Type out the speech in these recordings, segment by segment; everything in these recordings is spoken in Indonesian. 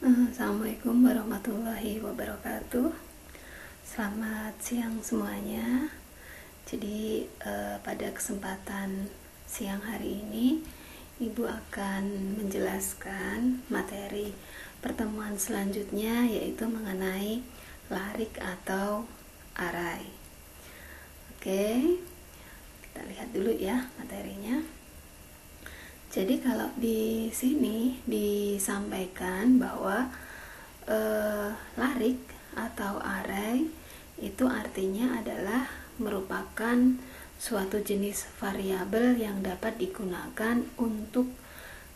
Assalamualaikum warahmatullahi wabarakatuh. Selamat siang semuanya. Jadi pada kesempatan siang hari ini Ibu akan menjelaskan materi pertemuan selanjutnya, yaitu mengenai larik atau arai. Oke, kita lihat dulu ya materinya. Jadi kalau di sini disampaikan bahwa larik atau arai itu artinya adalah merupakan suatu jenis variabel yang dapat digunakan untuk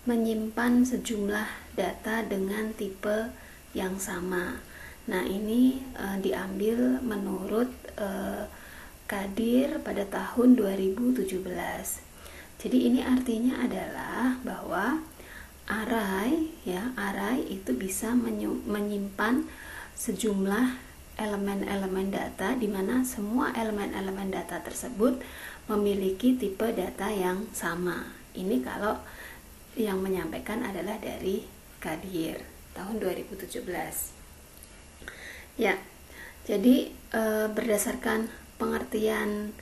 menyimpan sejumlah data dengan tipe yang sama. Nah, ini diambil menurut Kadir pada tahun 2017. Jadi ini artinya adalah bahwa arai itu bisa menyimpan sejumlah elemen-elemen data, di mana semua elemen-elemen data tersebut memiliki tipe data yang sama. Ini kalau yang menyampaikan adalah dari Kadir tahun 2017. Ya, jadi berdasarkan pengertian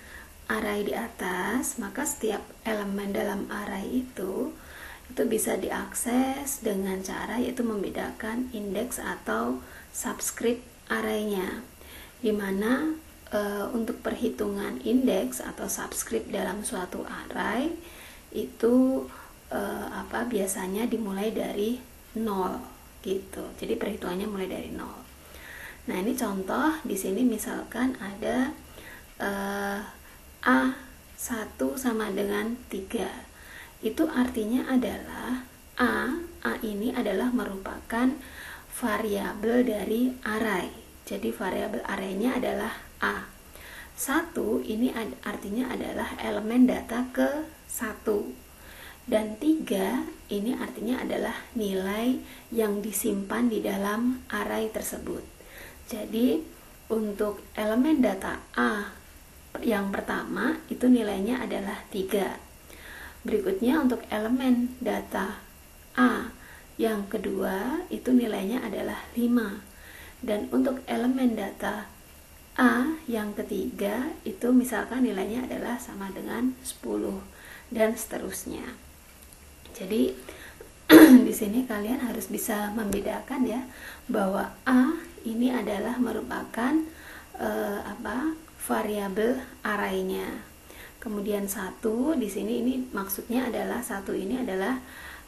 arai di atas, maka setiap elemen dalam arai itu bisa diakses dengan cara yaitu membedakan indeks atau subscript arraynya, dimana untuk perhitungan indeks atau subscript dalam suatu array itu biasanya dimulai dari 0 gitu. Jadi perhitungannya mulai dari 0. Nah, ini contoh di sini misalkan ada A1 sama dengan 3. Itu artinya adalah A ini adalah merupakan variabel dari array. Jadi variabel arraynya adalah A. 1 ini artinya adalah elemen data ke 1. Dan 3 ini artinya adalah nilai yang disimpan di dalam array tersebut. Jadi untuk elemen data A yang pertama itu nilainya adalah 3. Berikutnya untuk elemen data A yang kedua itu nilainya adalah 5. Dan untuk elemen data A yang ketiga itu misalkan nilainya adalah sama dengan 10 dan seterusnya. Jadi di sini kalian harus bisa membedakan ya bahwa A ini adalah merupakan variabel arraynya. Kemudian 1 di sini ini maksudnya adalah 1 ini adalah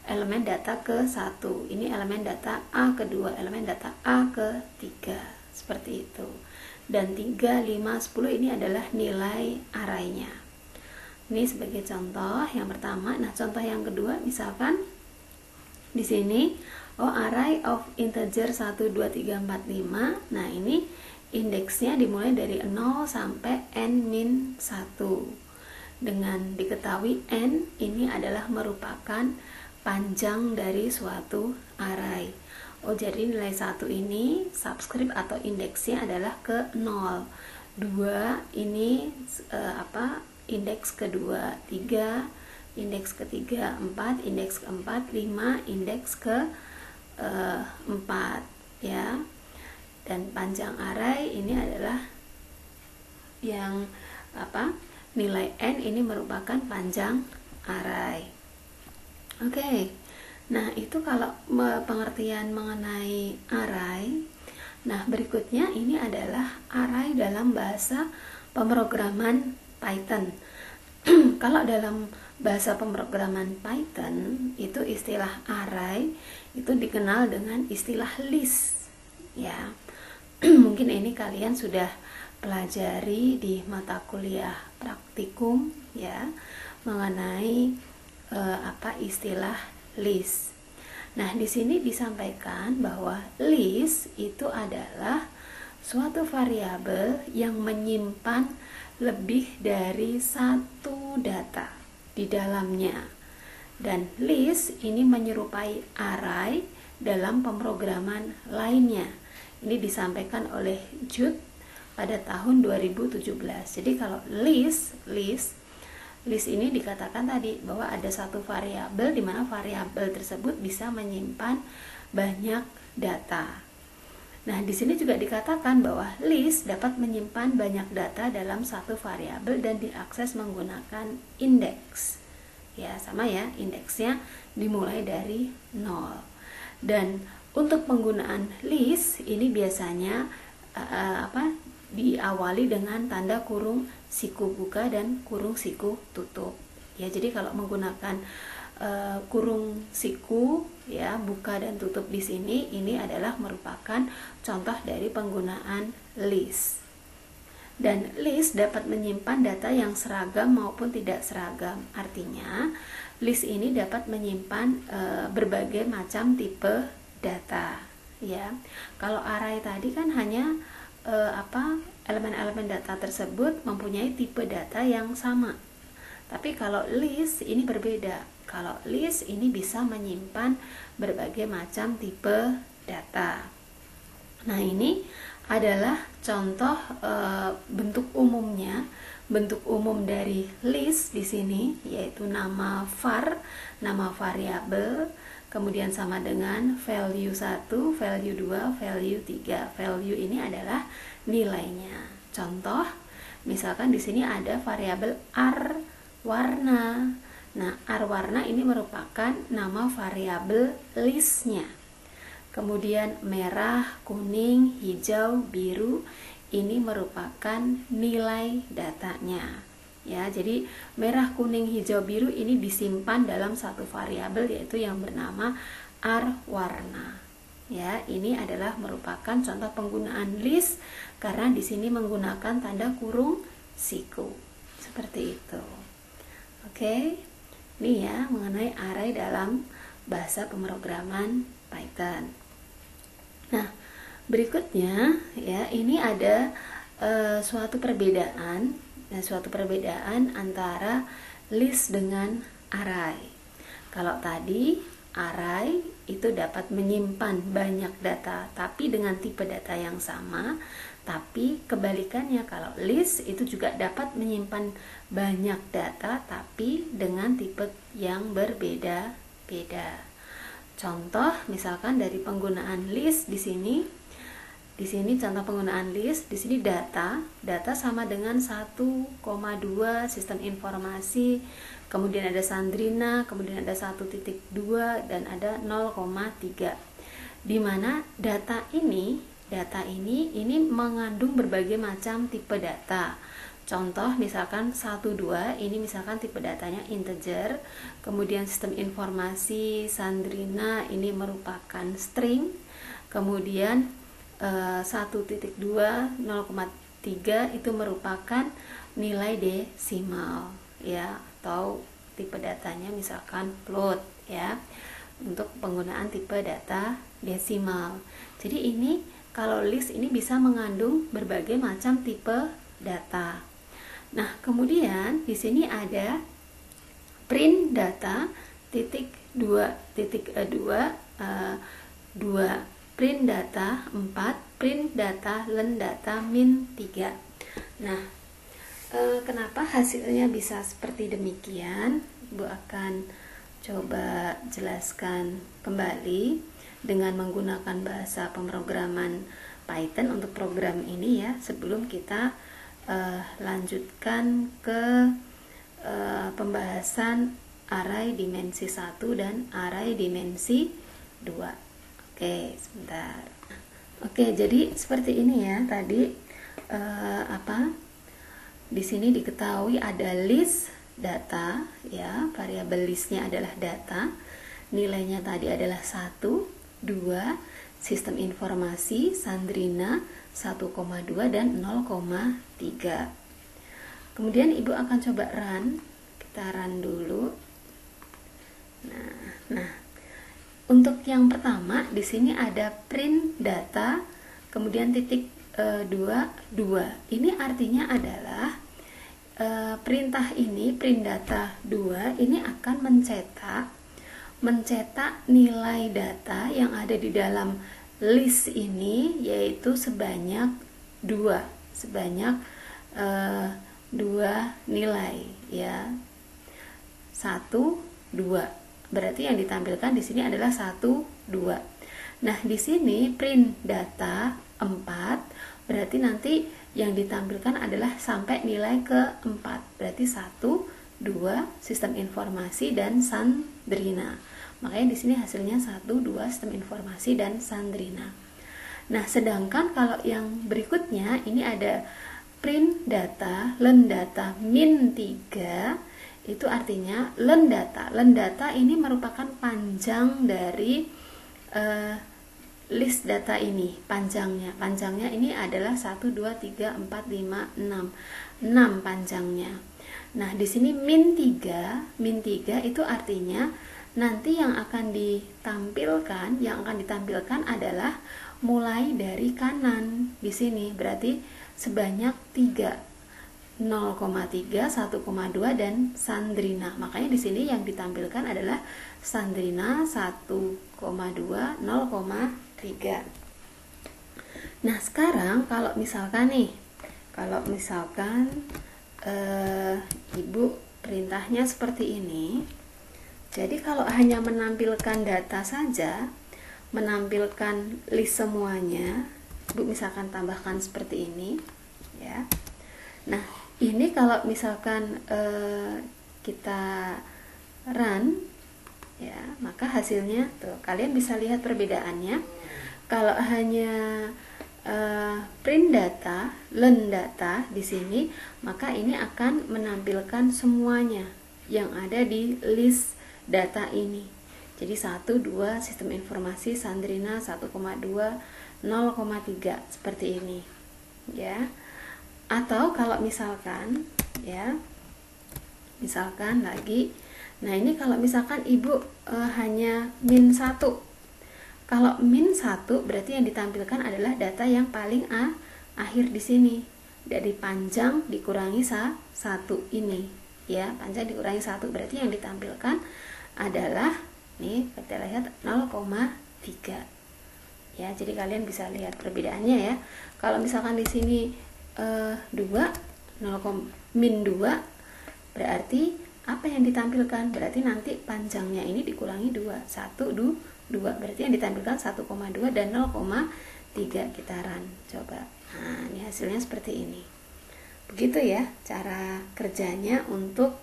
elemen data ke 1. Ini elemen data A kedua, elemen data A ke 3. Seperti itu. Dan 3, 5, 10 ini adalah nilai arraynya. Ini sebagai contoh yang pertama. Nah, contoh yang kedua misalkan di sini array of integer 1, 2, 3, 4, 5. Nah, ini indeksnya dimulai dari 0 sampai n-1. Dengan diketahui n ini adalah merupakan panjang dari suatu array. Jadi nilai 1 ini subscript atau indeksnya adalah ke 0. 2 ini indeks kedua, 3 indeks ketiga, 4 indeks keempat, 5 indeks ke 4 ya. Dan panjang array ini adalah yang nilai n ini merupakan panjang array. Oke. Nah, itu kalau pengertian mengenai array. Nah, berikutnya ini adalah array dalam bahasa pemrograman Python. Kalau dalam bahasa pemrograman Python itu istilah array itu dikenal dengan istilah list ya. Mungkin ini kalian sudah pelajari di mata kuliah praktikum ya mengenai istilah list. Nah, di sini disampaikan bahwa list itu adalah suatu variabel yang menyimpan lebih dari satu data di dalamnya. Dan list ini menyerupai array dalam pemrograman lainnya. Ini disampaikan oleh Jude pada tahun 2017. Jadi kalau list list ini dikatakan tadi bahwa ada satu variabel di mana variabel tersebut bisa menyimpan banyak data. Nah, di sini juga dikatakan bahwa list dapat menyimpan banyak data dalam satu variabel dan diakses menggunakan indeks. Ya, sama ya, indeksnya dimulai dari 0. Dan untuk penggunaan list ini biasanya diawali dengan tanda kurung siku buka dan kurung siku tutup. Ya, jadi kalau menggunakan kurung siku ya buka dan tutup di sini, ini adalah merupakan contoh dari penggunaan list. Dan list dapat menyimpan data yang seragam maupun tidak seragam. Artinya list ini dapat menyimpan berbagai macam tipe data. Ya, kalau array tadi kan hanya elemen-elemen data tersebut mempunyai tipe data yang sama. Tapi kalau list ini berbeda. Kalau list ini bisa menyimpan berbagai macam tipe data. Nah, ini adalah contoh bentuk umumnya. Bentuk umum dari list di sini yaitu nama var, nama variabel, kemudian sama dengan value 1, value 2, value 3. Value ini adalah nilainya. Contoh, misalkan di sini ada variabel r warna. Nah, r warna ini merupakan nama variabel listnya. Kemudian merah, kuning, hijau, biru ini merupakan nilai datanya. Ya, jadi merah, kuning, hijau, biru ini disimpan dalam satu variabel yaitu yang bernama r warna. Ya, ini adalah merupakan contoh penggunaan list karena di sini menggunakan tanda kurung siku. Seperti itu. Oke. Ini ya mengenai array dalam bahasa pemrograman Python. Nah, berikutnya ya ini ada suatu perbedaan antara list dengan array. Kalau tadi array itu dapat menyimpan banyak data tapi dengan tipe data yang sama, tapi kebalikannya kalau list itu juga dapat menyimpan banyak data tapi dengan tipe yang berbeda-beda. Contoh misalkan dari penggunaan list di sini contoh penggunaan list, di sini data sama dengan 1,2 sistem informasi, kemudian ada Sandrina, kemudian ada 1.2 dan ada 0,3. Di mana data ini mengandung berbagai macam tipe data. Contoh misalkan 1,2 ini misalkan tipe datanya integer, kemudian sistem informasi Sandrina ini merupakan string, kemudian 1.2 0,3 itu merupakan nilai desimal ya, atau tipe datanya misalkan float ya, untuk penggunaan tipe data desimal. Jadi ini kalau list ini bisa mengandung berbagai macam tipe data. Nah, kemudian di sini ada print data dua, print data 4, print data len data min 3. Nah, kenapa hasilnya bisa seperti demikian? Ibu akan coba jelaskan kembali dengan menggunakan bahasa pemrograman Python untuk program ini ya, sebelum kita lanjutkan ke pembahasan array dimensi 1 dan array dimensi 2. Oke, sebentar. Oke, jadi seperti ini ya tadi di sini diketahui ada list data ya, variabel listnya adalah data, nilainya tadi adalah 1, 2, sistem informasi Sandrina 1,2 dan 0,3. Kemudian ibu akan coba run. Kita run dulu. Nah, untuk yang pertama di sini ada print data, kemudian titik 2. Ini artinya adalah perintah ini, print data 2 ini akan mencetak nilai data yang ada di dalam list ini, yaitu sebanyak 2 nilai ya. 1, 2. Berarti yang ditampilkan di sini adalah 1, 2. Nah, di sini print data 4, berarti nanti yang ditampilkan adalah sampai nilai ke-4. Berarti 1, 2 sistem informasi dan Sandrina. Makanya di sini hasilnya 1, 2 sistem informasi dan Sandrina. Nah, sedangkan kalau yang berikutnya ini ada print data, learn data min 3, itu artinya learn data. Learn data ini merupakan panjang dari list data ini, panjangnya. Panjangnya ini adalah 1, 2, 3, 4, 5, 6. 6 panjangnya. Nah, di sini min 3 itu artinya nanti yang akan ditampilkan adalah mulai dari kanan di sini. Berarti sebanyak 3, 0,3, 1,2 dan Sandrina. Makanya di sini yang ditampilkan adalah Sandrina 1,2, 0,3. Nah, sekarang kalau misalkan Ibu perintahnya seperti ini. Jadi kalau hanya menampilkan data saja, menampilkan list semuanya, Ibu misalkan tambahkan seperti ini, ya. Nah, ini kalau misalkan kita run, ya, maka hasilnya tuh kalian bisa lihat perbedaannya. Kalau hanya print data, learn data di sini, maka ini akan menampilkan semuanya yang ada di list data ini. Jadi 1, 2 sistem informasi Sandrina 1,2, 0,3 seperti ini, ya. Atau kalau misalkan, ya, misalkan lagi, nah ini kalau misalkan Ibu hanya min 1. Kalau min 1 berarti yang ditampilkan adalah data yang paling akhir di sini. Dari panjang dikurangi 1 ini, ya, panjang dikurangi 1 berarti yang ditampilkan adalah nih, kita lihat 0,3. Ya, jadi kalian bisa lihat perbedaannya ya. Kalau misalkan di sini 2, min 2 berarti apa yang ditampilkan? Berarti nanti panjangnya ini dikurangi 2, 1, 2, berarti yang ditampilkan 1,2 dan 0,3. Kita run, coba. Nah, ini hasilnya seperti ini. Begitu ya cara kerjanya untuk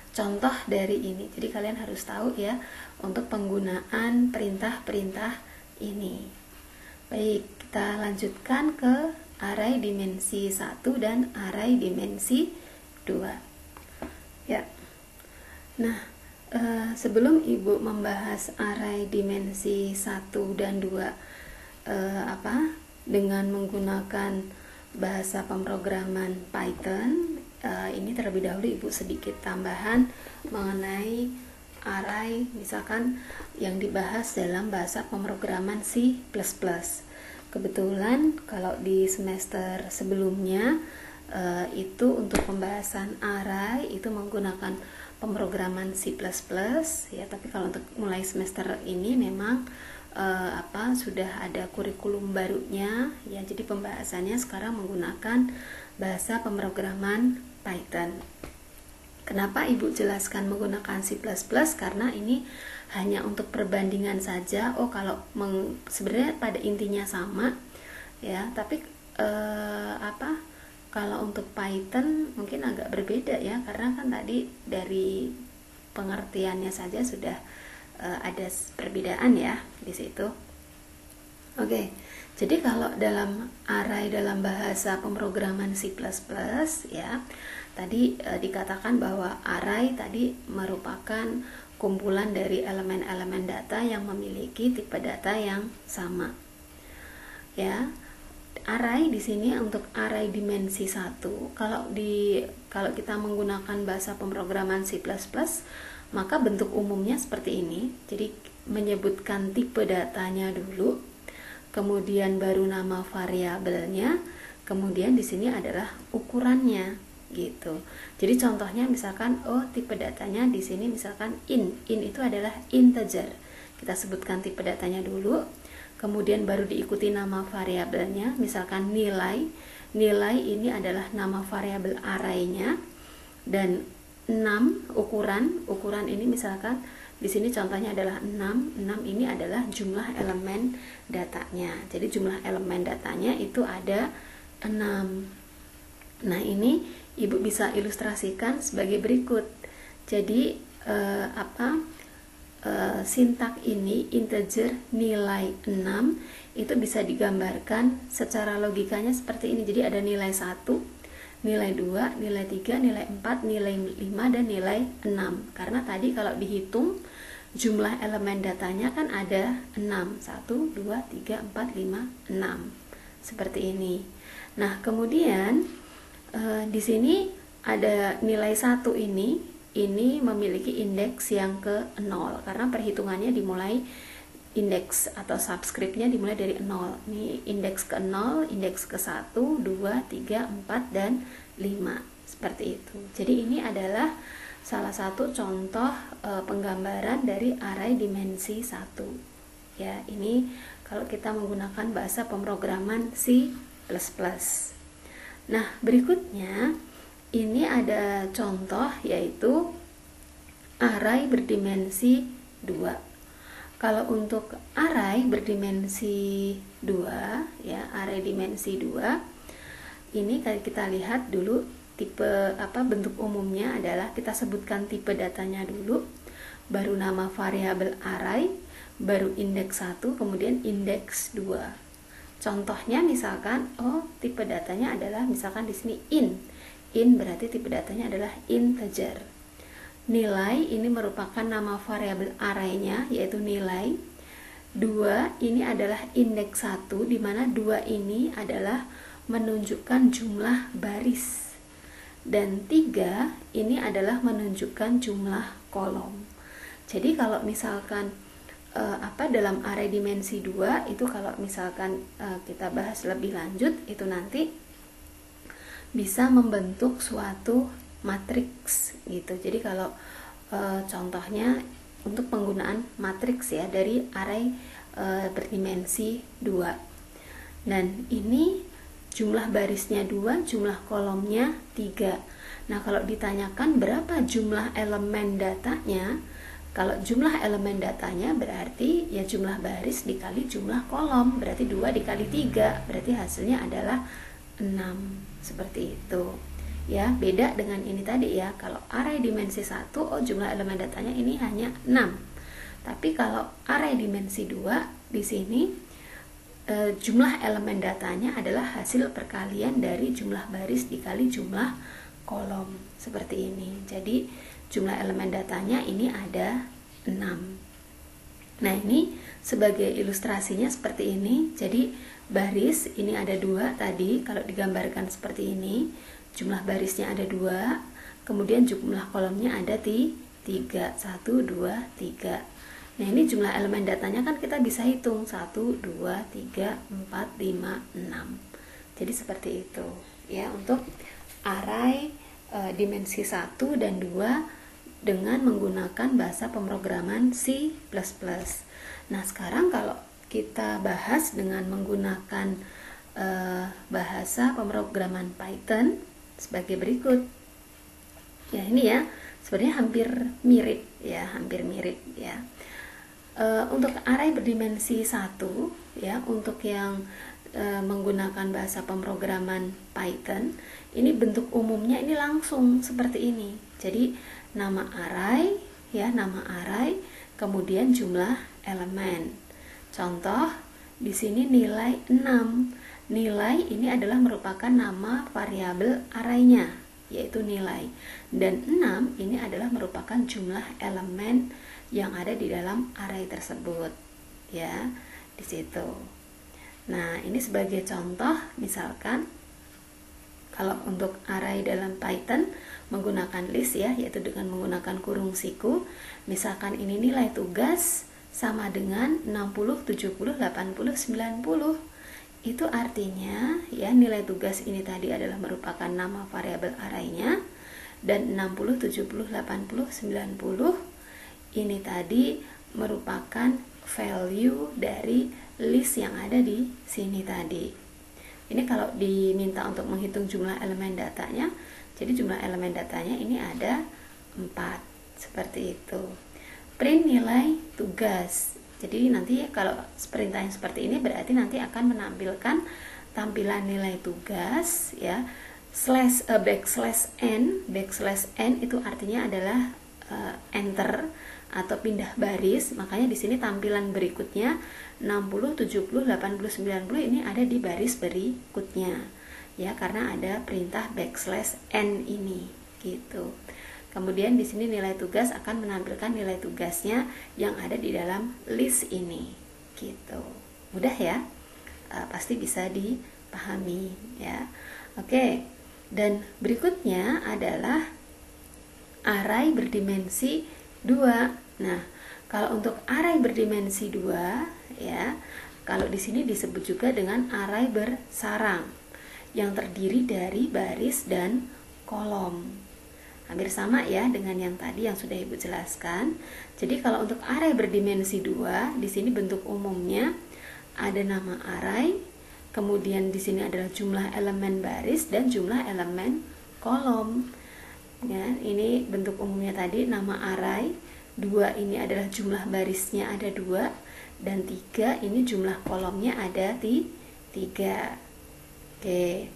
contoh dari ini. Jadi kalian harus tahu ya untuk penggunaan perintah-perintah ini. Baik, kita lanjutkan ke array dimensi 1 dan array dimensi 2. Ya. Nah, sebelum Ibu membahas array dimensi 1 dan 2 dengan menggunakan bahasa pemrograman Python, ini terlebih dahulu Ibu sedikit tambahan mengenai array misalkan yang dibahas dalam bahasa pemrograman C++. Kebetulan kalau di semester sebelumnya itu untuk pembahasan array itu menggunakan pemrograman C++, ya, tapi kalau untuk mulai semester ini memang sudah ada kurikulum barunya, ya, jadi pembahasannya sekarang menggunakan bahasa pemrograman Python. Kenapa Ibu jelaskan menggunakan C++? Karena ini hanya untuk perbandingan saja. Kalau sebenarnya pada intinya sama, ya, tapi kalau untuk Python mungkin agak berbeda ya, karena kan tadi dari pengertiannya saja sudah ada perbedaan ya di situ. Oke, jadi kalau dalam array dalam bahasa pemrograman C++, ya, tadi dikatakan bahwa array tadi merupakan kumpulan dari elemen-elemen data yang memiliki tipe data yang sama. Ya. Array di sini untuk array dimensi 1. Kalau kita menggunakan bahasa pemrograman C++, maka bentuk umumnya seperti ini. Jadi menyebutkan tipe datanya dulu, kemudian baru nama variabelnya, kemudian di sini adalah ukurannya gitu. Jadi contohnya misalkan tipe datanya di sini misalkan int itu adalah integer. Kita sebutkan tipe datanya dulu, kemudian baru diikuti nama variabelnya, misalkan nilai ini adalah nama variabel array-nya, dan 6 ukuran ini misalkan di sini contohnya adalah 6 ini adalah jumlah elemen datanya. Jadi jumlah elemen datanya itu ada 6. Nah, ini Ibu bisa ilustrasikan sebagai berikut. Jadi sintak ini integer nilai 6 itu bisa digambarkan secara logikanya seperti ini. Jadi ada nilai 1, nilai 2, nilai 3, nilai 4, nilai 5, dan nilai 6. Karena tadi kalau dihitung jumlah elemen datanya kan ada 6. 1, 2, 3, 4, 5, 6. Seperti ini. Nah, kemudian di sini ada nilai 1 ini memiliki indeks yang ke 0 karena perhitungannya dimulai indeks atau subscriptnya dimulai dari 0. Ini indeks ke 0, indeks ke 1, 2, 3, 4, dan 5. Seperti itu. Jadi ini adalah salah satu contoh penggambaran dari array dimensi 1. Ya, ini kalau kita menggunakan bahasa pemrograman C++. Nah, berikutnya ini ada contoh yaitu array berdimensi 2. Kalau untuk array berdimensi 2 ya, array dimensi 2 ini kita lihat dulu tipe bentuk umumnya adalah kita sebutkan tipe datanya dulu, baru nama variabel array, baru indeks 1, kemudian indeks 2. Contohnya misalkan tipe datanya adalah misalkan di sini in berarti tipe datanya adalah integer. Nilai ini merupakan nama variabel array-nya yaitu nilai. 2 ini adalah indeks 1 di mana 2 ini adalah menunjukkan jumlah baris. Dan 3 ini adalah menunjukkan jumlah kolom. Jadi kalau misalkan dalam array dimensi 2 itu kalau misalkan kita bahas lebih lanjut itu nanti bisa membentuk suatu matriks gitu. Jadi kalau contohnya untuk penggunaan matriks ya dari array berdimensi 2. Dan ini jumlah barisnya 2, jumlah kolomnya 3. Nah, kalau ditanyakan berapa jumlah elemen datanya, kalau jumlah elemen datanya berarti ya jumlah baris dikali jumlah kolom, berarti 2 dikali 3, berarti hasilnya adalah 6. Seperti itu. Ya, beda dengan ini tadi ya. Kalau array dimensi 1, jumlah elemen datanya ini hanya 6. Tapi kalau array dimensi 2 di sini jumlah elemen datanya adalah hasil perkalian dari jumlah baris dikali jumlah kolom. Seperti ini. Jadi jumlah elemen datanya ini ada 6. Nah, ini sebagai ilustrasinya seperti ini. Jadi baris ini ada 2 tadi, kalau digambarkan seperti ini, jumlah barisnya ada 2, kemudian jumlah kolomnya ada 3, 1, 2, 3. Nah, ini jumlah elemen datanya kan kita bisa hitung 1, 2, 3, 4, 5, 6. Jadi seperti itu ya untuk array dimensi 1 dan 2 dengan menggunakan bahasa pemrograman C++. Nah, sekarang kalau kita bahas dengan menggunakan bahasa pemrograman Python sebagai berikut. Ya, ini ya, sebenarnya hampir mirip ya. Untuk array berdimensi 1 ya, untuk yang menggunakan bahasa pemrograman Python, ini bentuk umumnya ini langsung seperti ini. Jadi nama array ya, nama array, kemudian jumlah elemen. Contoh di sini nilai 6. Nilai ini adalah merupakan nama variabel array-nya yaitu nilai, dan 6 ini adalah merupakan jumlah elemen yang ada di dalam array tersebut ya, di situ. Nah, ini sebagai contoh misalkan kalau untuk array dalam Python menggunakan list ya, yaitu dengan menggunakan kurung siku. Misalkan ini nilai tugas sama dengan 60, 70, 80, 90. Itu artinya ya nilai tugas ini tadi adalah merupakan nama variabel array-nya, dan 60, 70, 80, 90 ini tadi merupakan value dari list yang ada di sini tadi. Ini kalau diminta untuk menghitung jumlah elemen datanya, Jadi jumlah elemen datanya ini ada 4. Seperti itu. Print nilai tugas. Jadi nanti kalau perintah yang seperti ini berarti nanti akan menampilkan tampilan nilai tugas ya. Backslash n itu artinya adalah enter atau pindah baris. Makanya di sini tampilan berikutnya 60, 70, 80, 90 ini ada di baris berikutnya. Ya, karena ada perintah backslash n ini gitu. Kemudian di sini nilai tugas akan menampilkan nilai tugasnya yang ada di dalam list ini, gitu. Mudah ya, pasti bisa dipahami ya. Oke, dan berikutnya adalah array berdimensi 2. Nah, kalau untuk array berdimensi 2 ya, kalau di sini disebut juga dengan array bersarang yang terdiri dari baris dan kolom. Hampir sama ya dengan yang tadi yang sudah Ibu jelaskan. Jadi kalau untuk array berdimensi 2, di sini bentuk umumnya ada nama array, kemudian di sini adalah jumlah elemen baris dan jumlah elemen kolom. Ya, ini bentuk umumnya tadi nama array, 2 ini adalah jumlah barisnya ada 2, dan 3 ini jumlah kolomnya ada 3. Oke.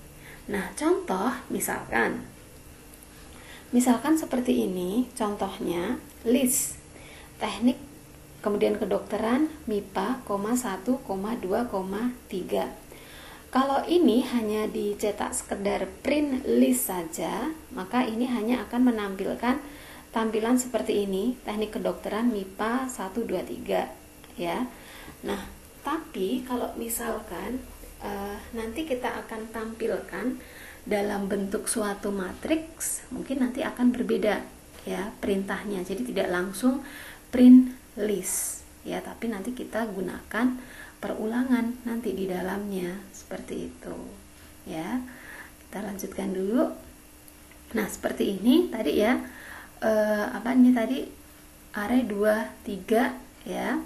Nah, contoh misalkan seperti ini, contohnya list teknik kemudian kedokteran MIPA, 1, 2, 3. Kalau ini hanya dicetak sekedar print list saja, maka ini hanya akan menampilkan tampilan seperti ini, teknik kedokteran MIPA 1, 2, 3 ya. Nah, tapi kalau misalkan nanti kita akan tampilkan dalam bentuk suatu matriks, mungkin nanti akan berbeda ya perintahnya. Jadi tidak langsung print list ya, tapi nanti kita gunakan perulangan nanti di dalamnya seperti itu ya. Kita lanjutkan dulu. Nah, seperti ini tadi ya, ini tadi array 2, 3 ya.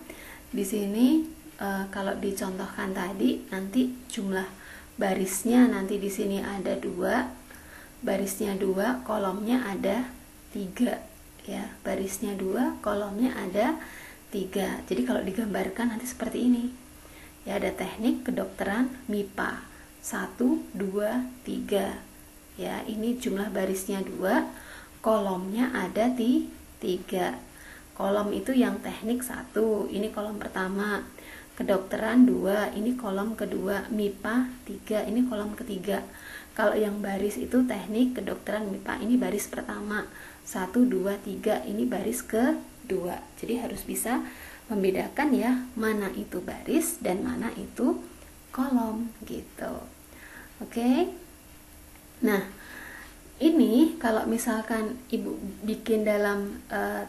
Di sini kalau dicontohkan tadi nanti jumlah barisnya nanti di sini ada 2, barisnya 2, kolomnya ada 3 ya. Barisnya 2, kolomnya ada 3. Jadi kalau digambarkan nanti seperti ini. Ya, ada teknik kedokteran MIPA 1, 2, 3. Ya, ini jumlah barisnya 2, kolomnya ada 3. Kolom itu yang teknik 1, ini kolom pertama. Kedokteran 2, ini kolom kedua. MIPA 3, ini kolom ketiga. Kalau yang baris itu teknik kedokteran MIPA, ini baris pertama. 1, 2, 3, ini baris kedua. Jadi harus bisa membedakan ya, mana itu baris dan mana itu kolom gitu. Oke. Nah, ini kalau misalkan Ibu bikin dalam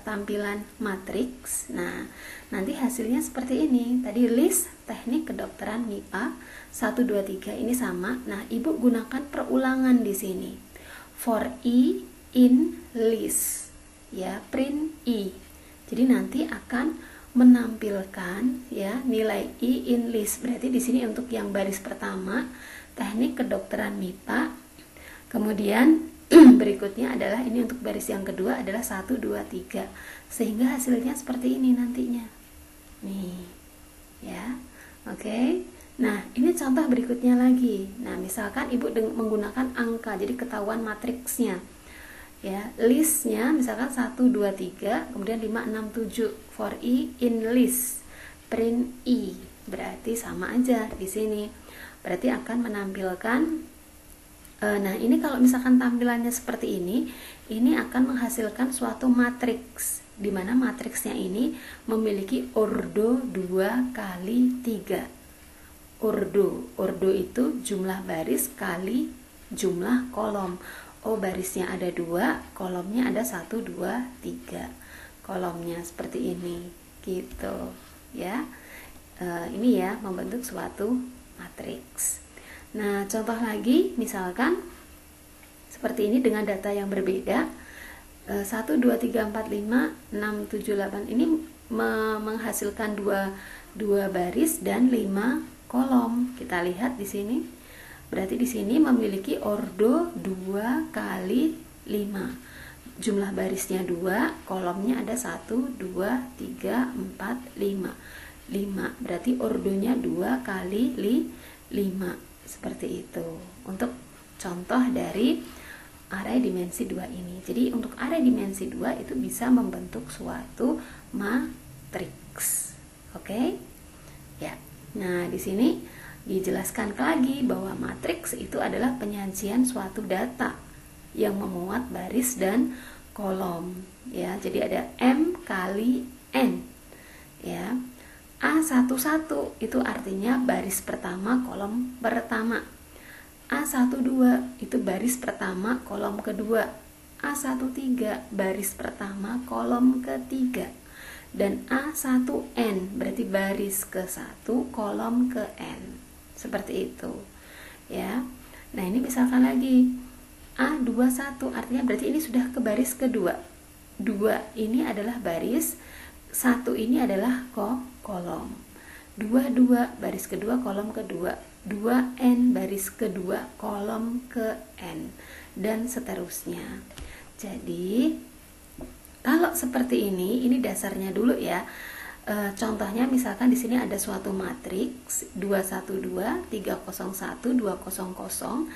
tampilan matriks, nah nanti hasilnya seperti ini. Tadi list teknik kedokteran MIPA 1, 2, 3 ini sama. Nah, Ibu gunakan perulangan di sini. For i in list ya, print i. Jadi nanti akan menampilkan ya nilai i in list. Berarti di sini untuk yang baris pertama teknik kedokteran MIPA. Kemudian berikutnya adalah ini untuk baris yang kedua adalah 1, 2, 3. Sehingga hasilnya seperti ini nantinya. Nih. Ya. Oke. Nah, ini contoh berikutnya lagi. Nah, misalkan Ibu menggunakan angka, jadi ketahuan matriksnya. Ya, listnya misalkan 1, 2, 3, kemudian 5, 6, 7. For i in list, print i. Berarti sama aja di sini. Berarti akan menampilkan nah, ini kalau misalkan tampilannya seperti ini akan menghasilkan suatu matriks, di mana matriksnya ini memiliki ordo 2 kali 3. Ordo itu jumlah baris kali jumlah kolom. Oh, barisnya ada 2, kolomnya ada 1, 2, 3. Kolomnya seperti ini, gitu ya. Ini ya membentuk suatu matriks. Nah, contoh lagi misalkan seperti ini dengan data yang berbeda. 1, 2, 3, 4, 5, 6, 7, 8 ini menghasilkan 2 baris dan 5 kolom. Kita lihat di sini Berarti di sini memiliki ordo 2 kali 5. Jumlah barisnya 2, kolomnya ada 1, 2, 3, 4, 5. 5. Berarti ordonya 2 kali 5. Seperti itu. Untuk contoh dari array dimensi 2 ini. Jadi untuk array dimensi 2 itu bisa membentuk suatu matriks. Oke? Ya. Nah, di sini dijelaskan lagi bahwa matriks itu adalah penyajian suatu data yang memuat baris dan kolom, ya. Jadi ada M kali N, ya. A11 itu artinya baris pertama kolom pertama. A12 itu baris pertama kolom kedua. A13 baris pertama kolom ketiga. Dan A1N berarti baris ke-1 kolom ke N. Seperti itu, ya. Nah, ini misalkan lagi A21 artinya berarti ini sudah ke baris kedua. 2 ini adalah baris, 1 ini adalah kolom. 22 baris kedua kolom kedua. 2N baris kedua kolom ke N, dan seterusnya. Jadi kalau seperti ini dasarnya dulu ya. Contohnya misalkan di sini ada suatu matriks 212, 301, 200.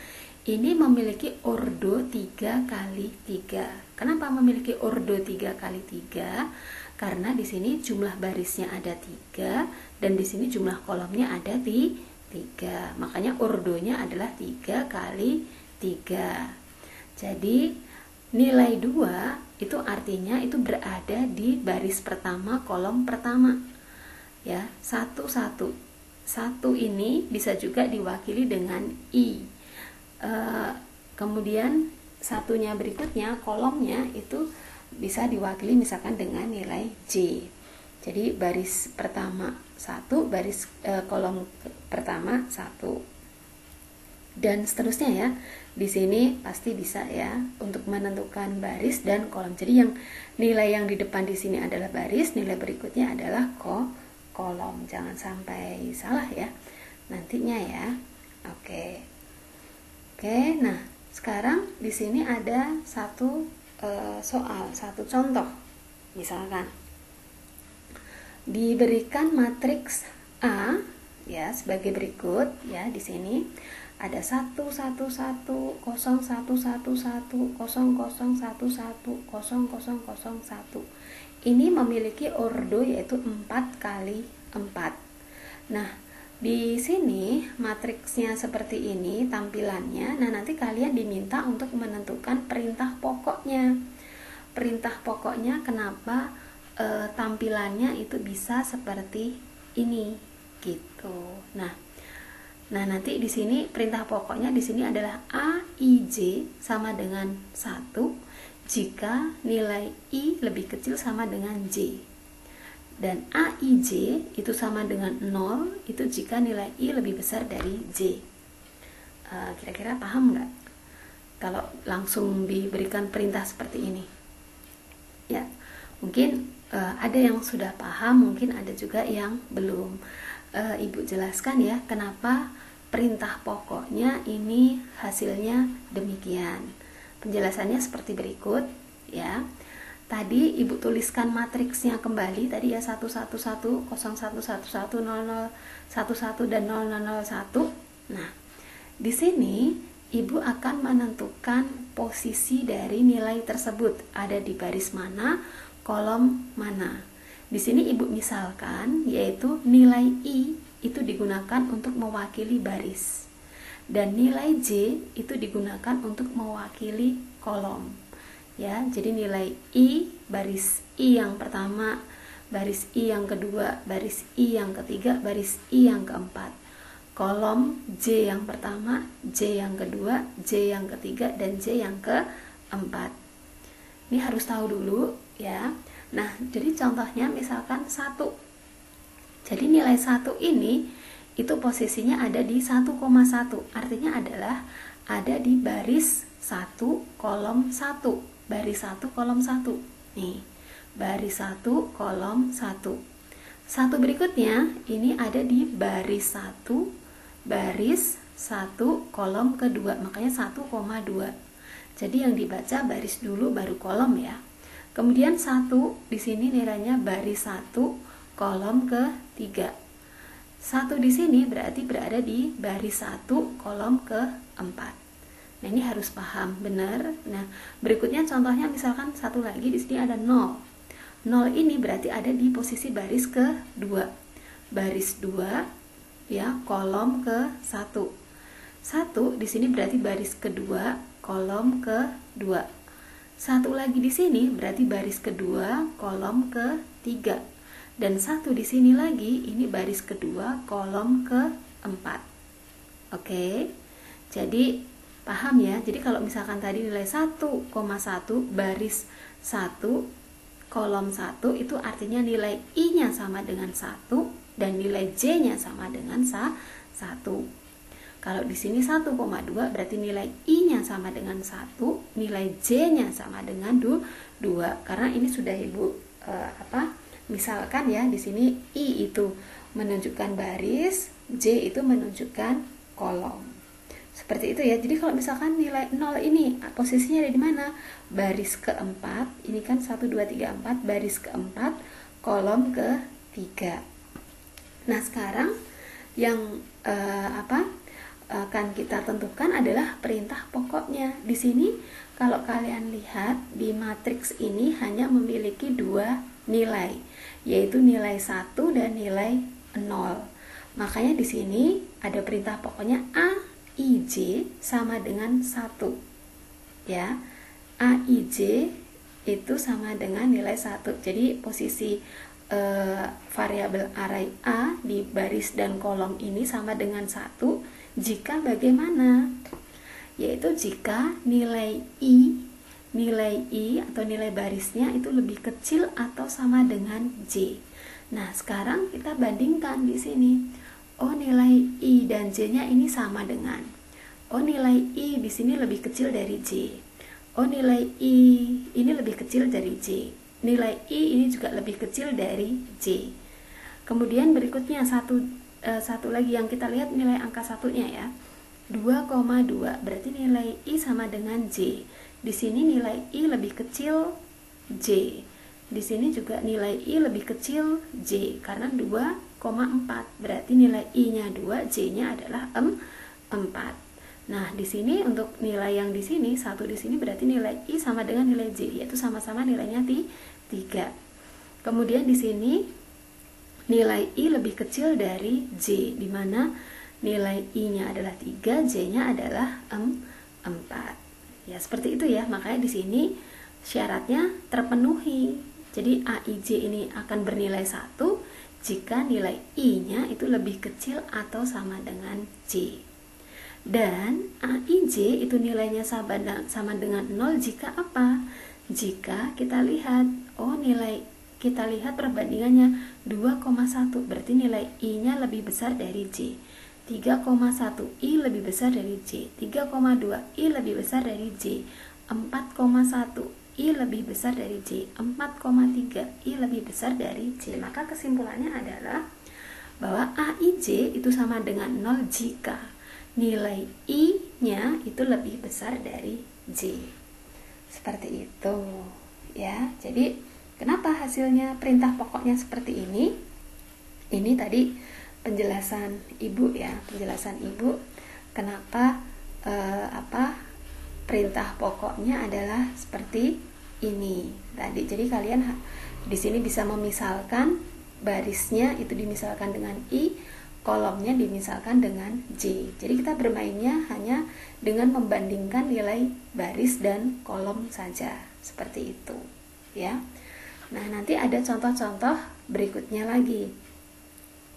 Ini memiliki ordo 3 kali 3. Kenapa memiliki ordo 3 kali 3? Karena di sini jumlah barisnya ada 3 dan di sini jumlah kolomnya ada 3. Makanya ordonya adalah 3 kali 3. Jadi nilai 2 itu artinya itu berada di baris pertama kolom pertama, ya. 1 ini bisa juga diwakili dengan I. Kemudian satunya berikutnya kolomnya itu bisa diwakili misalkan dengan nilai J. Jadi baris pertama 1, baris kolom pertama 1. Dan seterusnya ya. Di sini pasti bisa ya untuk menentukan baris dan kolom. Jadi yang nilai yang di depan di sini adalah baris, nilai berikutnya adalah kolom. Jangan sampai salah ya nantinya ya. Oke, nah sekarang di sini ada satu satu contoh. Misalkan diberikan matriks A ya sebagai berikut ya. Di sini ada 1 1 1 0 1 1 1 0 0 1 1 0 0 1. Ini memiliki ordo yaitu 4 kali 4. Nah, di sini matriksnya seperti ini tampilannya. Nah, nanti kalian diminta untuk menentukan perintah pokoknya. Perintah pokoknya kenapa tampilannya itu bisa seperti ini gitu. Nah, nanti di sini perintah pokoknya di sini adalah AIJ sama dengan 1 jika nilai I lebih kecil sama dengan J. Dan AIJ itu sama dengan 0 itu jika nilai I lebih besar dari J. Kira-kira paham nggak kalau langsung diberikan perintah seperti ini? Ya, mungkin ada yang sudah paham, mungkin ada juga yang belum. Ibu jelaskan ya kenapa perintah pokoknya ini hasilnya demikian. Penjelasannya seperti berikut ya. Tadi ibu tuliskan matriksnya kembali tadi ya 1 1 1 0 1 1 1 0 0 1 1 dan 0 0 0 1. Nah, di sini ibu akan menentukan posisi dari nilai tersebut ada di baris mana, kolom mana. Di sini ibu misalkan yaitu nilai I itu digunakan untuk mewakili baris dan nilai J itu digunakan untuk mewakili kolom. Ya, jadi nilai I, baris I yang pertama, baris I yang kedua, baris I yang ketiga, baris I yang keempat. Kolom J yang pertama, J yang kedua, J yang ketiga, dan J yang keempat. Ini harus tahu dulu ya. Nah, jadi contohnya misalkan 1. Jadi nilai 1 ini itu posisinya ada di 1,1. Artinya adalah ada di baris 1 kolom 1. Baris 1 kolom 1. Nih, baris 1 kolom 1. Satu berikutnya ini ada di baris 1 baris 1 kolom kedua, makanya 1,2. Jadi yang dibaca baris dulu baru kolom ya. Kemudian 1 di sini nilainya baris 1 kolom ke-3. 1 di sini berarti berada di baris 1 kolom ke-4. Nah, ini harus paham benar. Nah, berikutnya contohnya misalkan satu lagi di sini ada 0. 0 ini berarti ada di posisi baris ke-2. Baris 2 ya, kolom ke-1. 1 di sini berarti baris kedua, kolom ke-2. Satu lagi di sini berarti baris kedua, kolom ke-3. Dan 1 di sini lagi, ini baris kedua, kolom ke-4. Oke. Jadi paham ya. Jadi kalau misalkan tadi nilai 1,1 baris 1 kolom 1 itu artinya nilai I-nya sama dengan 1 dan nilai J-nya sama dengan 1. Kalau di sini 1,2 berarti nilai I-nya sama dengan 1, nilai J-nya sama dengan 2. Karena ini sudah Ibu misalkan ya, di sini I itu menunjukkan baris, J itu menunjukkan kolom. Seperti itu ya. Jadi kalau misalkan nilai 0 ini posisinya ada di mana? Baris keempat. Ini kan 1 2 3 4, baris keempat, kolom ke-3. Nah, sekarang yang akan kita tentukan adalah perintah pokoknya. Di sini kalau kalian lihat di matriks ini hanya memiliki 2 nilai, yaitu nilai 1 dan nilai 0. Makanya di sini ada perintah pokoknya A, I, J sama dengan 1. Ya. A, I, J itu sama dengan nilai 1. Jadi posisi variabel array A di baris dan kolom ini sama dengan 1 jika bagaimana? Yaitu jika nilai I atau nilai barisnya itu lebih kecil atau sama dengan J. Nah, sekarang kita bandingkan di sini. Oh, nilai I dan J-nya ini sama dengan. Oh, nilai I di sini lebih kecil dari J. Oh, nilai I ini lebih kecil dari J. Nilai I ini juga lebih kecil dari J. Kemudian berikutnya satu lagi yang kita lihat nilai angka satunya ya. 2,2 berarti nilai I sama dengan J. Di sini nilai I lebih kecil J. Di sini juga nilai I lebih kecil J karena 2,4 berarti nilai I-nya 2, J-nya adalah 4. Nah, di sini untuk nilai yang di sini 1 di sini berarti nilai I sama dengan nilai J, yaitu sama-sama nilainya 3. Kemudian di sini nilai I lebih kecil dari J, di mana nilai I-nya adalah 3, J-nya adalah 4. Ya, seperti itu ya. Makanya di sini syaratnya terpenuhi. Jadi A, I, J ini akan bernilai 1 jika nilai I-nya itu lebih kecil atau sama dengan J. Dan A, I, J itu nilainya sama dengan 0 jika apa? Jika kita lihat, kita lihat perbandingannya 2,1 berarti nilai I-nya lebih besar dari J. 3,1 I lebih besar dari J. 3,2 I lebih besar dari J. 4,1 I lebih besar dari J. 4,3 I lebih besar dari J. Maka kesimpulannya adalah bahwa A, I, J itu sama dengan 0 jika nilai I-nya itu lebih besar dari J. Seperti itu ya. Jadi kenapa hasilnya perintah pokoknya seperti ini? Ini tadi penjelasan Ibu ya, penjelasan Ibu kenapa perintah pokoknya adalah seperti ini tadi. Jadi kalian di sini bisa memisalkan barisnya itu dimisalkan dengan I, kolomnya dimisalkan dengan J. Jadi kita bermainnya hanya dengan membandingkan nilai baris dan kolom saja, seperti itu ya. Nah, nanti ada contoh-contoh berikutnya lagi.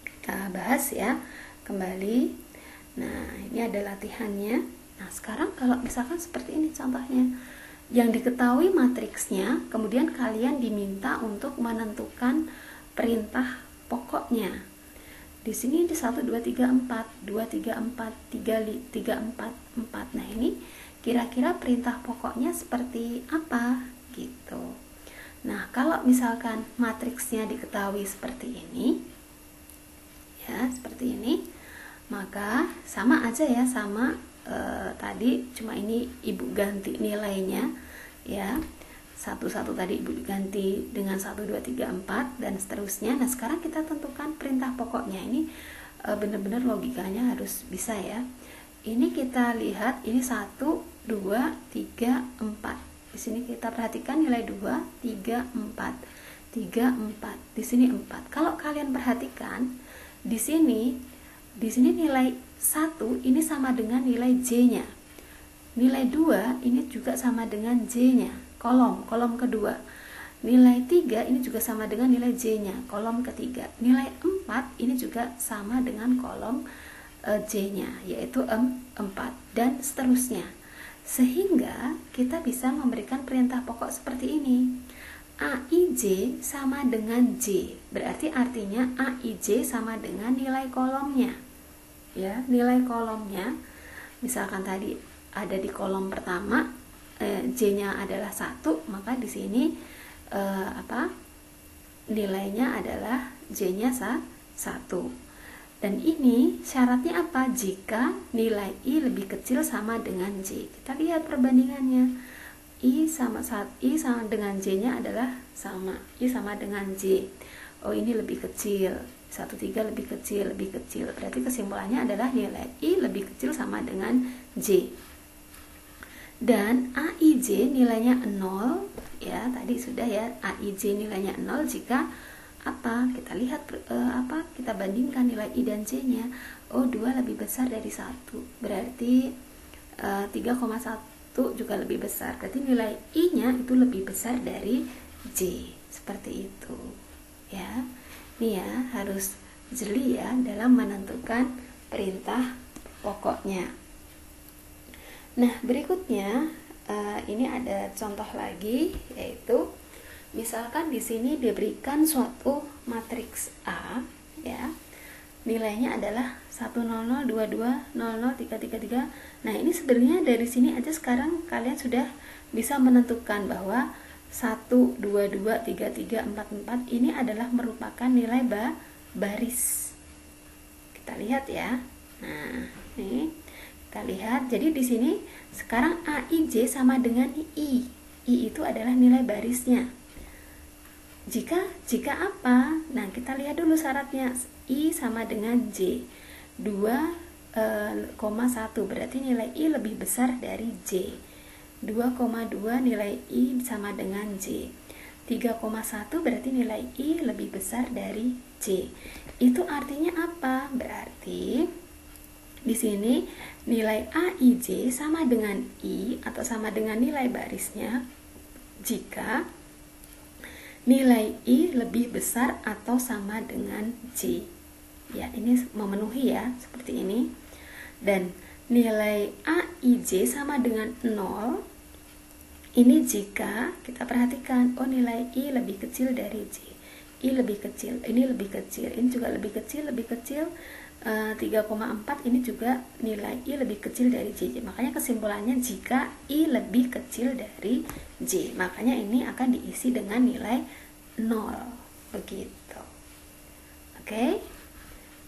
Kita bahas ya kembali. Nah, ini ada latihannya. Nah, sekarang kalau misalkan seperti ini contohnya. Yang diketahui matriksnya, kemudian kalian diminta untuk menentukan perintah pokoknya. Di sini di 1 2 3 4, 2 3 4, 3 4 4. Nah, ini kira-kira perintah pokoknya seperti apa gitu. Nah, kalau misalkan matriksnya diketahui seperti ini, ya, seperti ini, Maka sama aja ya, sama tadi, cuma ini ibu ganti nilainya ya. 1 tadi ibu ganti dengan 1 2 3 4 dan seterusnya. Nah, sekarang kita tentukan perintah pokoknya. Ini benar-benar logikanya harus bisa ya. Ini kita lihat, ini 1 2 3 4. Di sini kita perhatikan nilai 2 3 4 3 4. Di sini 4. Kalau kalian perhatikan di sini nilai 1 ini sama dengan nilai J-nya. Nilai 2 ini juga sama dengan J-nya. Kolom kedua. Nilai 3 ini juga sama dengan nilai J-nya, kolom ketiga. Nilai 4 ini juga sama dengan kolom J-nya, yaitu 4, dan seterusnya. Sehingga kita bisa memberikan perintah pokok seperti ini. AIJ sama dengan J. Berarti artinya AIJ sama dengan nilai kolomnya. Ya, nilai kolomnya misalkan tadi ada di kolom pertama, J-nya adalah 1, maka di sini nilainya adalah J-nya 1. Dan ini syaratnya apa? Jika nilai I lebih kecil sama dengan J. Kita lihat perbandingannya. I sama dengan J-nya adalah sama. I sama dengan J. Oh, ini lebih kecil. 1 3 lebih kecil. Berarti kesimpulannya adalah nilai I lebih kecil sama dengan J. Dan AIJ nilainya 0 ya, tadi sudah ya, AIJ nilainya 0 jika apa? Kita lihat kita bandingkan nilai I dan J-nya. Oh, 2 lebih besar dari 1. Berarti 3,1 juga lebih besar. Berarti nilai I-nya itu lebih besar dari J. Seperti itu. Ya. Ini ya, harus jeli ya dalam menentukan perintah pokoknya. Nah, berikutnya ini ada contoh lagi, yaitu misalkan di sini diberikan suatu matriks A ya. Nilainya adalah 100 22 00 333. Nah, ini sebenarnya dari sini aja sekarang kalian sudah bisa menentukan bahwa 1 2 2 3 3 4 4 ini adalah merupakan nilai baris. Kita lihat ya. Nah, ini kita lihat, jadi di sini sekarang AIJ sama dengan I. I itu adalah nilai barisnya. Jika apa? Nah, kita lihat dulu syaratnya. I sama dengan J. 2,1 berarti nilai I lebih besar dari J. 2,2 nilai I sama dengan J. 3,1 berarti nilai I lebih besar dari J. Itu artinya apa? Berarti di sini nilai AIJ sama dengan I atau sama dengan nilai barisnya jika nilai I lebih besar atau sama dengan J. Ya, ini memenuhi ya, seperti ini. Dan nilai AIJ sama dengan 0. Ini jika kita perhatikan, oh nilai I lebih kecil dari J. I lebih kecil, ini lebih kecil, ini juga lebih kecil, 3,4 ini juga nilai I lebih kecil dari J. Makanya kesimpulannya jika I lebih kecil dari J, makanya ini akan diisi dengan nilai 0. Begitu. Oke?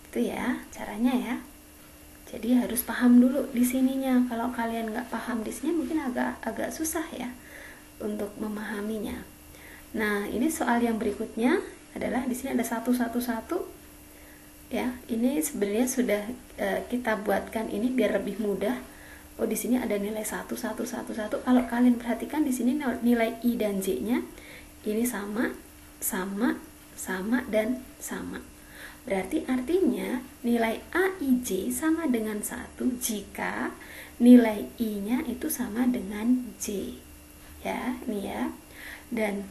Itu ya caranya ya. Jadi harus paham dulu di sininya. Kalau kalian nggak paham di sini mungkin agak susah ya untuk memahaminya. Nah, ini soal yang berikutnya adalah di sini ada 111. Ya, ini sebenarnya sudah kita buatkan ini biar lebih mudah. Oh, di sini ada nilai 1111. Kalau kalian perhatikan di sini nilai I dan J-nya ini sama dan sama. Berarti artinya nilai AIJ sama dengan 1 jika nilai I-nya itu sama dengan J. Ya, ini ya. Dan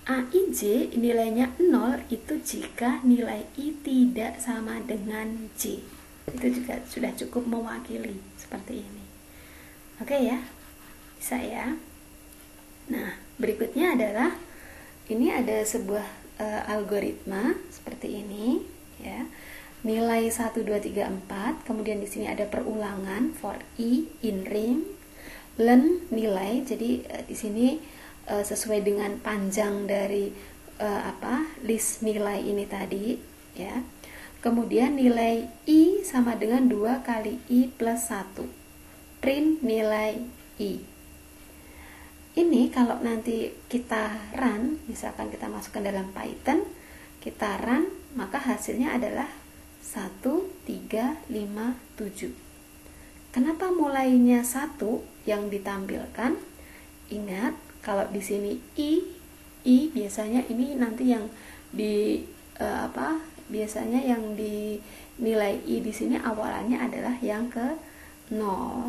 AIJ nilainya 0 itu jika nilai I tidak sama dengan J. Itu juga sudah cukup mewakili seperti ini. Oke ya, bisa ya. Nah, berikutnya adalah ini ada sebuah algoritma seperti ini ya. Nilai 1 2 3 4, kemudian di sini ada perulangan for I in ring, len nilai. Jadi di sini sesuai dengan panjang dari list nilai ini tadi ya. Kemudian nilai I sama dengan 2 kali I plus 1. Print nilai I. Ini kalau nanti kita run, misalkan kita masukkan dalam Python, kita run, maka hasilnya adalah 1357. Kenapa mulainya 1 yang ditampilkan? Ingat, kalau di sini I biasanya ini nanti yang di biasanya yang di nilai I di sini awalannya adalah yang ke 0.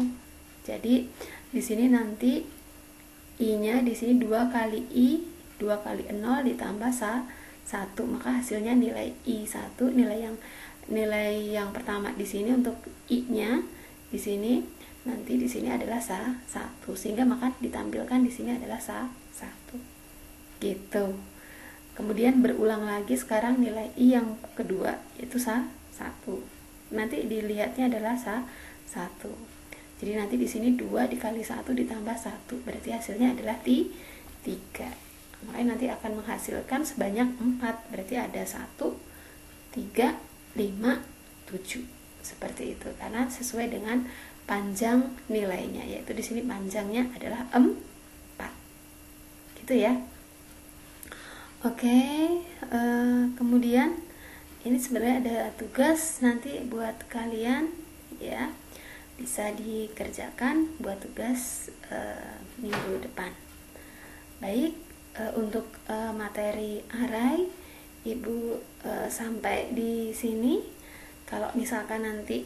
Jadi di sini nanti I-nya di sini 2 kali I, 2 kali 0 ditambah 1, maka hasilnya nilai I1, nilai yang pertama di sini untuk I-nya di sini nanti di sini adalah 1, sehingga maka ditampilkan di sini adalah 1. Gitu. Kemudian berulang lagi sekarang nilai I yang kedua yaitu 1. Nanti dilihatnya adalah 1. Jadi nanti di sini 2 dikali 1 ditambah 1, berarti hasilnya adalah 3. Makanya nanti akan menghasilkan sebanyak 4, berarti ada 1, 3, 5, 7. Seperti itu karena sesuai dengan panjang nilainya, yaitu di sini panjangnya adalah 4. Gitu ya. Oke, kemudian ini sebenarnya ada tugas nanti buat kalian ya, bisa dikerjakan buat tugas minggu depan. Baik, untuk materi array Ibu sampai di sini. Kalau misalkan nanti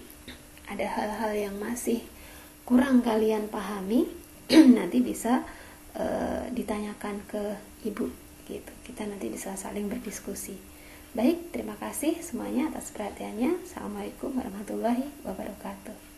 ada hal-hal yang masih kurang kalian pahami, nanti bisa ditanyakan ke Ibu. Gitu. Kita nanti bisa saling berdiskusi. Baik, terima kasih semuanya atas perhatiannya. Assalamualaikum warahmatullahi wabarakatuh.